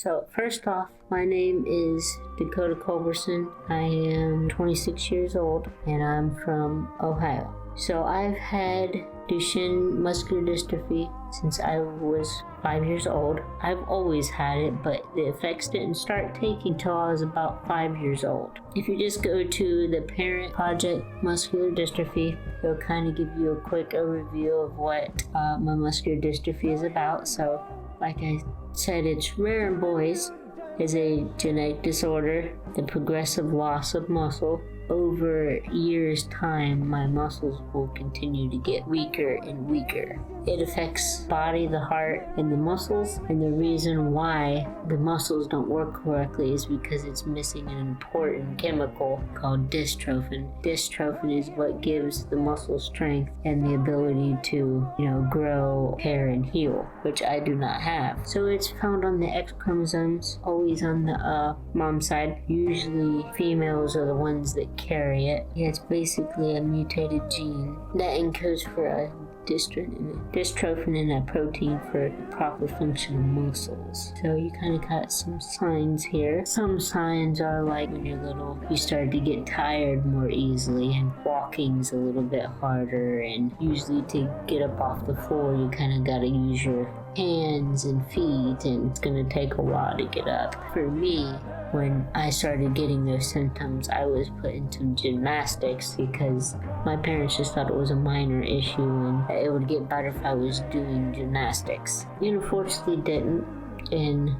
So first off, my name is Dakota Culberson. I am 26 years old and I'm from Ohio. So I've had Duchenne muscular dystrophy since I was 5 years old. I've always had it, but the effects didn't start taking till I was about 5 years old. If you just go to the parent project Muscular Dystrophy, it'll kind of give you a quick overview of what my muscular dystrophy is about. So like I said, it's rare in boys. It's a genetic disorder, the progressive loss of muscle. Over years' time, my muscles will continue to get weaker and weaker. It affects the body, the heart, and the muscles. And the reason why the muscles don't work correctly is because it's missing an important chemical called dystrophin. Dystrophin is what gives the muscle strength and the ability to, grow, repair, and heal, which I do not have. So it's found on the X chromosomes, always on the mom's side. Usually females are the ones that carry it. It's basically a mutated gene that encodes for a dystrophin and a protein for the proper function of muscles. So you kind of got some signs here. Some signs are like when you're little, you start to get tired more easily and walking's a little bit harder, and usually to get up off the floor you kind of got to use your hands and feet, and it's going to take a while to get up. For me, when I started getting those symptoms, I was put into gymnastics because my parents just thought it was a minor issue and that it would get better if I was doing gymnastics. Unfortunately didn't, and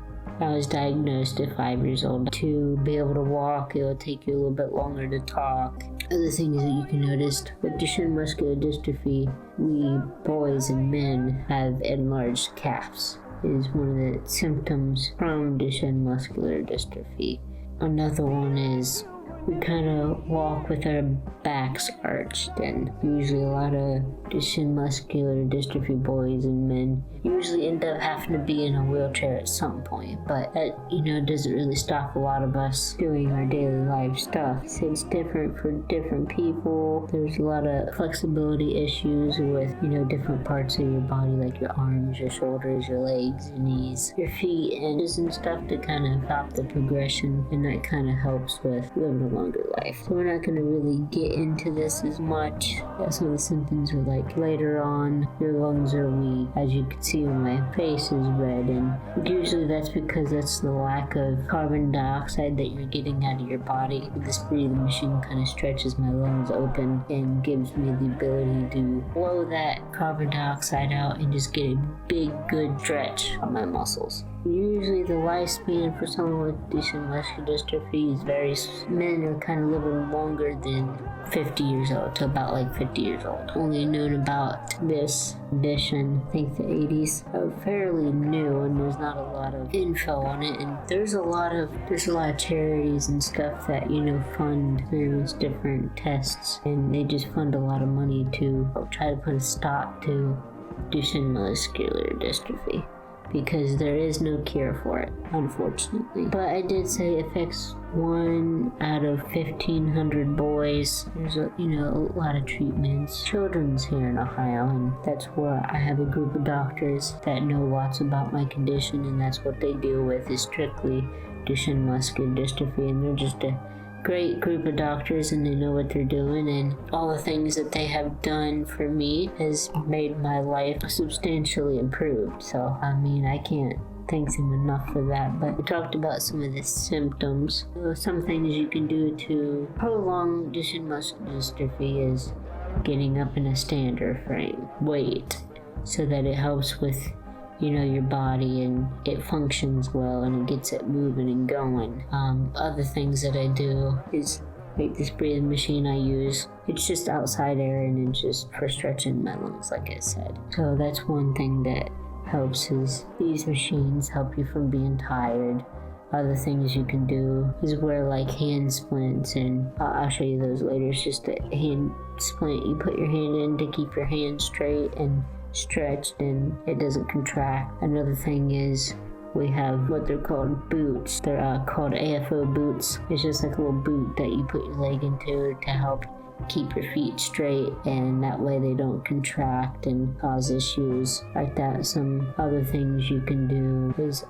I was diagnosed at 5 years old. To be able to walk, it will take you a little bit longer to talk. Other things that you can notice with Duchenne muscular dystrophy, we boys and men have enlarged calves. Is one of the symptoms from Duchenne muscular dystrophy. Another one is we kind of walk with our backs arched, and usually a lot of Duchenne muscular dystrophy boys and men usually end up having to be in a wheelchair at some point, but that doesn't really stop a lot of us doing our daily life stuff. So it's different for different people. There's a lot of flexibility issues with different parts of your body, like your arms, your shoulders, your legs, your knees, your feet, and stuff to kind of stop the progression, and that kind of helps with living a longer life. So we're not going to really get into this as much. Some of the symptoms are like later on your lungs are weak. As you can see when my face is red, and usually that's because that's the lack of carbon dioxide that you're getting out of your body. This breathing machine kind of stretches my lungs open and gives me the ability to blow that carbon dioxide out and just get a big good stretch on my muscles. Usually the lifespan for someone with Duchenne muscular dystrophy is men are kind of living longer than 50 years old, to about like 50 years old. Only known about this condition, I think the 80s, fairly new, and there's not a lot of info on it, and there's a lot of charities and stuff that fund various different tests, and they just fund a lot of money to try to put a stop to Duchenne muscular dystrophy, because there is no cure for it, unfortunately. But I did say it affects 1 out of 1,500 boys. There's a lot of treatments. Children's here in Ohio, and that's where I have a group of doctors that know lots about my condition, and that's what they deal with is strictly Duchenne muscular dystrophy, and they're just a great group of doctors, and they know what they're doing, and all the things that they have done for me has made my life substantially improved. So I can't thank them enough for that. But we talked about some of the symptoms. Some things you can do to prolong Duchenne muscular dystrophy is getting up in a standard frame, weight, so that it helps with your body and it functions well and it gets it moving and going. Other things that I do is like this breathing machine I use. It's just outside air, and it's just for stretching my lungs, like I said. So that's one thing that helps, is these machines help you from being tired. Other things you can do is wear like hand splints, and I'll show you those later. It's just a hand splint you put your hand in to keep your hand straight and stretched and it doesn't contract. Another thing is we have what they're called boots. They're called AFO boots. It's just like a little boot that you put your leg into to help keep your feet straight, and that way they don't contract and cause issues like that. Some other things you can do is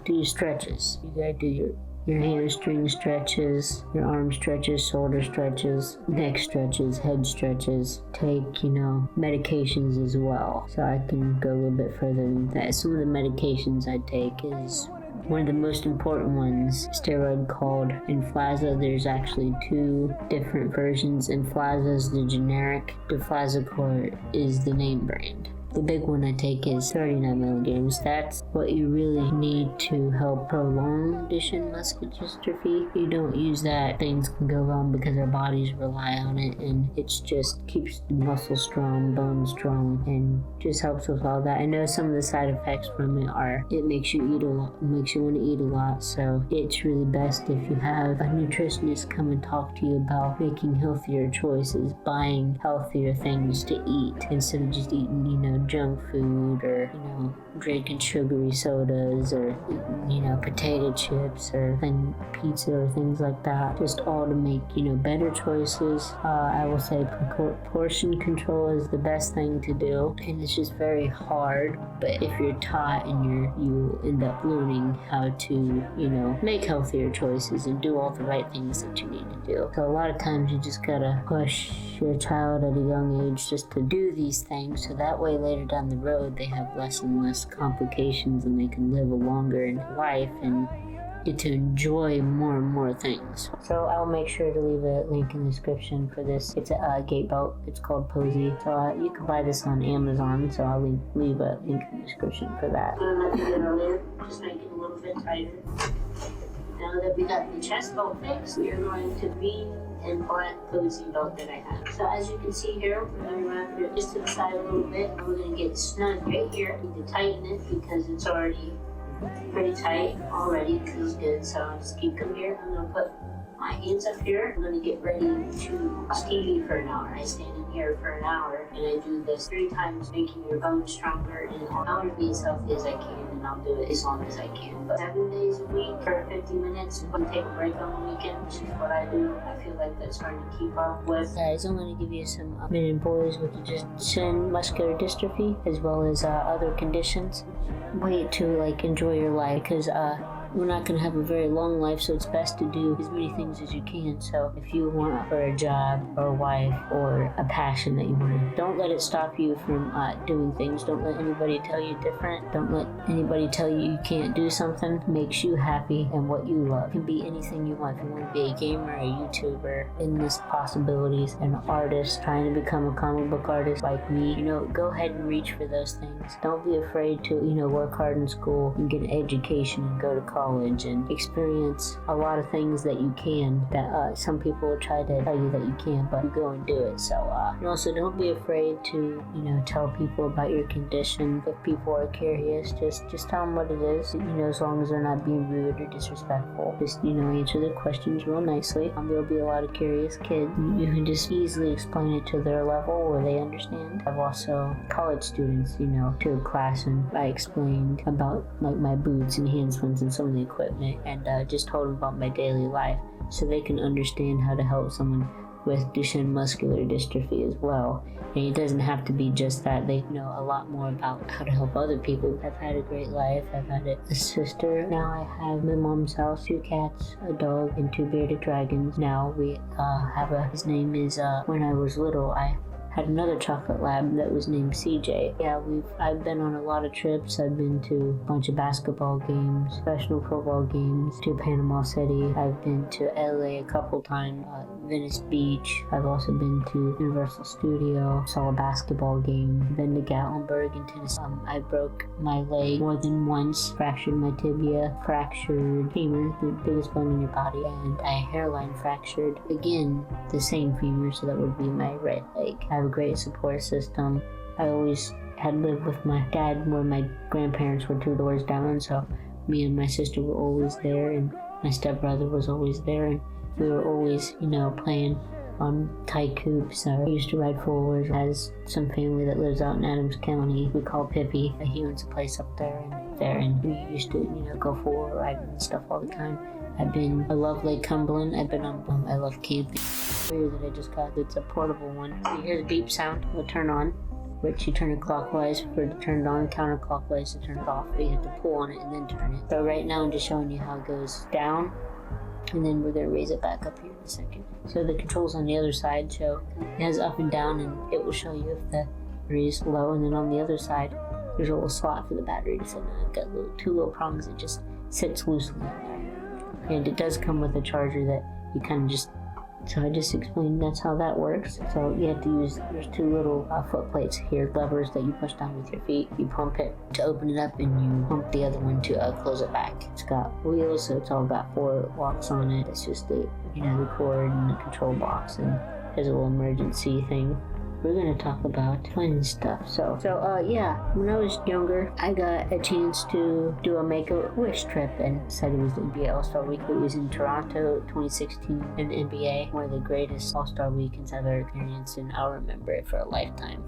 do your stretches. You gotta do your hamstring stretches, your arm stretches, shoulder stretches, neck stretches, head stretches. Take, medications as well. So I can go a little bit further than that. Some of the medications I take is one of the most important ones, steroid called Inflaza. There's actually 2 different versions. Inflaza is the generic. Deflazacort is the name brand. The big one I take is 39 milligrams. That's what you really need to help prolong Duchenne muscular dystrophy. You don't use that, things can go wrong because our bodies rely on it, and it just keeps the muscle strong, bone strong, and just helps with all that. I know some of the side effects from it are it makes you eat a lot, makes you want to eat a lot, so it's really best if you have a nutritionist come and talk to you about making healthier choices, buying healthier things to eat instead of just eating, junk food or, drinking sugary sodas or, potato chips or pizza or things like that. Just all to make, better choices. I will say portion control is the best thing to do, and it's just very hard, but if you're taught and you end up learning how to, make healthier choices and do all the right things that you need to do. So a lot of times you just gotta push your child at a young age just to do these things, so that way later down the road they have less and less complications and they can live a longer life and get to enjoy more and more things. So I'll make sure to leave a link in the description for this. It's a gait belt. It's called Posey. So you can buy this on Amazon, so I'll leave a link in the description for that. Like I did earlier, just make it a little bit tighter. Now that we got the chest belt fixed, we are going to green and black Posey belt that I have. So as you can see here, we're going to wrap it just to the side a little bit. And we're going to get snug right here. I need to tighten it because it's already pretty tight already. It feels good. So I'll just keep them here. I'm going to put my hands up here. I'm going to get ready to TV for an hour. I stand in here for an hour and I do this 3 times, making your bones stronger, and I want to be as healthy as I can, and I'll do it as long as I can. But 7 days a week for 50 minutes, I'm going to take a break on the weekend, which is what I do. I feel like that's hard to keep up with. Guys, I'm going to give you some men and boys with Duchenne muscular dystrophy as well as other conditions. Wait to enjoy your life, because we're not going to have a very long life, so it's best to do as many things as you can. So if you want for a job or a wife or a passion that you want to, don't let it stop you from doing things. Don't let anybody tell you different. Don't let anybody tell you you can't do something. Makes you happy and what you love. It can be anything you want. If you want to be a gamer, a YouTuber, endless possibilities, an artist, trying to become a comic book artist like me, go ahead and reach for those things. Don't be afraid to, work hard in school and get an education and go to college and experience a lot of things that you can, that some people will try to tell you that you can't, but you go and do it. So and also don't be afraid to tell people about your condition. If people are curious, just tell them what it is, as long as they're not being rude or disrespectful. Just answer their questions real nicely. There'll be a lot of curious kids. You can just easily explain it to their level where they understand. I've also college students to a class, and I explained about my boots and hand splints and some of the equipment, and just told them about my daily life so they can understand how to help someone with Duchenne muscular dystrophy as well. And it doesn't have to be just that. They know a lot more about how to help other people. I've had a great life. I've had a sister. Now I have my mom's house, 2 cats, a dog, and 2 bearded dragons. Now we have his name is, when I was little, I had another chocolate lab that was named CJ. Yeah, I've been on a lot of trips. I've been to a bunch of basketball games, professional football games, to Panama City. I've been to LA a couple times, Venice Beach. I've also been to Universal Studio, saw a basketball game, been to Gatlinburg in Tennessee. I broke my leg more than once, fractured my tibia, fractured femur, the biggest bone in your body, and a hairline fractured. Again, the same femur, so that would be my right leg. I have a great support system. I always had lived with my dad where my grandparents were 2 doors down, so me and my sister were always there, and my stepbrother was always there, and we were always, playing on tight coops. I used to ride forwards. Has some family that lives out in Adams County. We call Pippi. He owns a place up there, and there, and we used to, go for riding and stuff all the time. I love Lake Cumberland. I've been on, I love camping. Here that I just got, it's a portable one. You hear the beep sound, it'll turn on, which you turn it clockwise for it to turn it on, counterclockwise to turn it off. But you have to pull on it and then turn it. So right now I'm just showing you how it goes down, and then we're gonna raise it back up here in a second. So the controls on the other side, so it has up and down, and it will show you if the battery is low. And then on the other side, there's a little slot for the battery to sit in. I've got two little prongs that just sits loosely in there. And it does come with a charger that you kind of just, so I just explained that's how that works. So you have to use, there's two little foot plates here, levers that you push down with your feet. You pump it to open it up, and you pump the other one to close it back. It's got wheels, so it's all got 4 locks on it. It's just the cord and the control box, and there's a little emergency thing. We're gonna talk about fun stuff. So yeah, when I was younger, I got a chance to do a Make-A-Wish trip, and said it was the NBA All-Star Week. It was in Toronto, 2016, in the NBA. One of the greatest All-Star weekends I've ever experienced, and I'll remember it for a lifetime.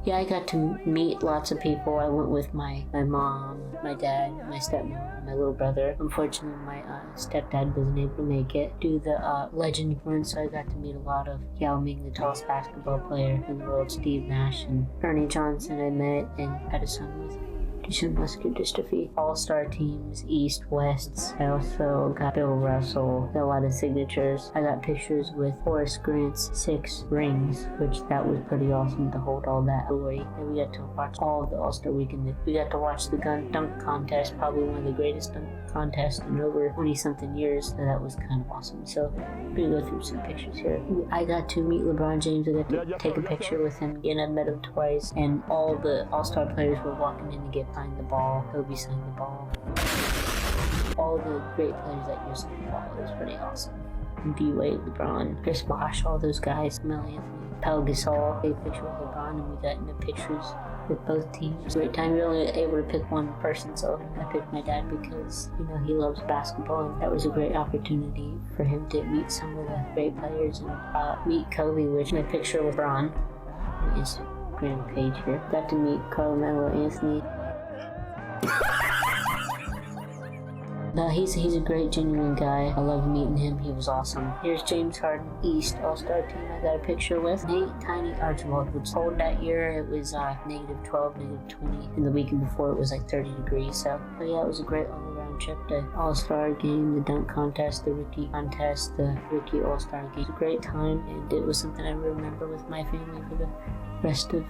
Yeah, I got to meet lots of people. I went with my mom, my dad, my stepmom, my little brother. Unfortunately, my stepdad wasn't able to make it. Do the legend run, so I got to meet a lot of Yao Ming, the tallest basketball player in the world, Steve Nash, and Ernie Johnson I met, and had a son with Duchenne muscular dystrophy. All-star teams, East, West. I also got Bill Russell, got a lot of signatures. I got pictures with Horace Grant's 6 rings, which that was pretty awesome to hold all that glory. And we got to watch all of the All-Star weekend. We got to watch the dunk contest, probably one of the greatest dunk contests in over 20-something years, so that was kind of awesome. So we're gonna go through some pictures here. I got to meet LeBron James. I got to take a picture with him again. I met him twice, and all the All-Star players were walking in to get signed the ball. Kobe signed the ball. All the great players that year signed the ball. It was pretty awesome. D-Wade, LeBron, Chris Bosh, all those guys, Mel Anthony, Pau Gasol. They picture with LeBron, and we got into pictures with both teams. Great time. You're only able to pick one person, so I picked my dad because he loves basketball, and that was a great opportunity for him to meet some of the great players and meet Kobe, which my picture with LeBron, my Instagram page here. Got to meet Carmelo Anthony. No, he's a great, genuine guy. I love meeting him. He was awesome. Here's James Harden, East All-Star team I got a picture with. Nate Tiny Archibald was cold that year. It was -12, -20, and the weekend before it was like 30 degrees. So yeah, it was a great all-around trip. The All-Star game, the dunk contest, the rookie contest, the rookie All-Star game. It was a great time, and it was something I remember with my family for the rest of.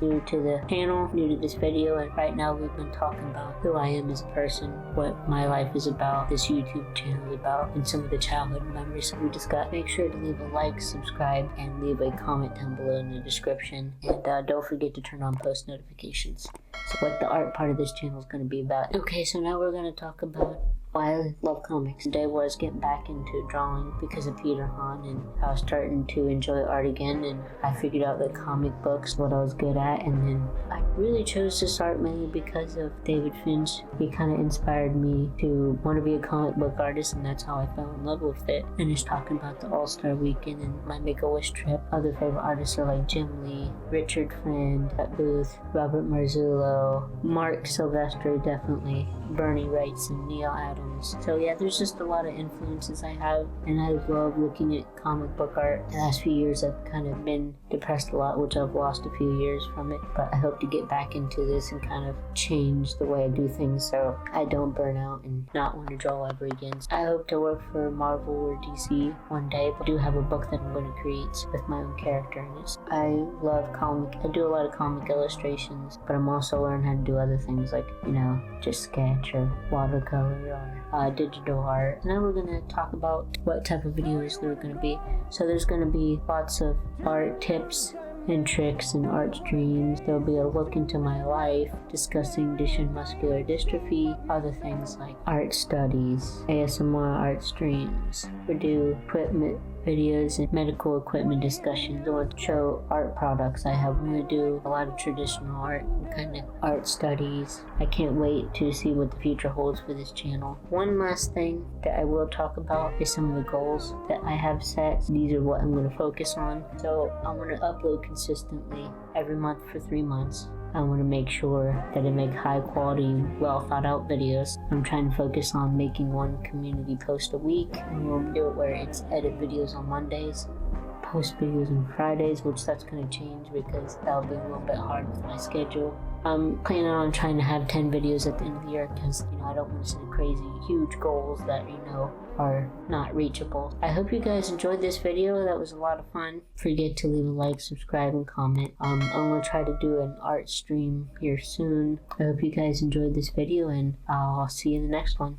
New to the channel, new to this video, and right now we've been talking about who I am as a person, what my life is about, this YouTube channel is about, and some of the childhood memories. So we just got make sure to leave a like, subscribe, and leave a comment down below in the description, and don't forget to turn on post notifications. So what the art part of this channel is going to be about. Okay, so now we're going to talk about why I love comics. Today was getting back into drawing because of Peter Hahn, and I was starting to enjoy art again, and I figured out that comic books what I was good at, and then I really chose to start mainly because of David Finch. He kind of inspired me to want to be a comic book artist, and that's how I fell in love with it. And just talking about the All-Star weekend and my Make-A-Wish trip. Other favorite artists are like Jim Lee, Richard Friend, Pat Booth, Robert Marzullo, Mark Silvestri, definitely, Bernie Wrights, and Neil Adams. So yeah, there's just a lot of influences I have, and I love looking at comic book art. The last few years I've kind of been depressed a lot, which I've lost a few years from it, but I hope to get back into this and kind of change the way I do things so I don't burn out and not want to draw ever again. I hope to work for Marvel or DC one day, but I do have a book that I'm going to create with my own character in it. I love comic. I do a lot of comic illustrations, but I'm also learning how to do other things like, just sketch or watercolor or digital art. Now we're going to talk about what type of videos there are going to be. So there's going to be lots of art tips and tricks and art streams. There'll be a look into my life, discussing Duchenne muscular dystrophy, other things like art studies, ASMR art streams. We do equipment videos and medical equipment discussions, or show art products I have. I'm going to do a lot of traditional art and kind of art studies. I can't wait to see what the future holds for this channel. One last thing that I will talk about is some of the goals that I have set. These are what I'm going to focus on. So I'm going to upload consistently every month for 3 months. I want to make sure that I make high quality, well thought out videos. I'm trying to focus on making one community post a week, and we'll do it where it's edit videos on Mondays, post videos on Fridays, which that's going to change because that'll be a little bit hard with my schedule. I'm planning on trying to have 10 videos at the end of the year because, I don't want to set crazy, huge goals that, are not reachable. I hope you guys enjoyed this video. That was a lot of fun. Don't forget to leave a like, subscribe, and comment. I'm going to try to do an art stream here soon. I hope you guys enjoyed this video, and I'll see you in the next one.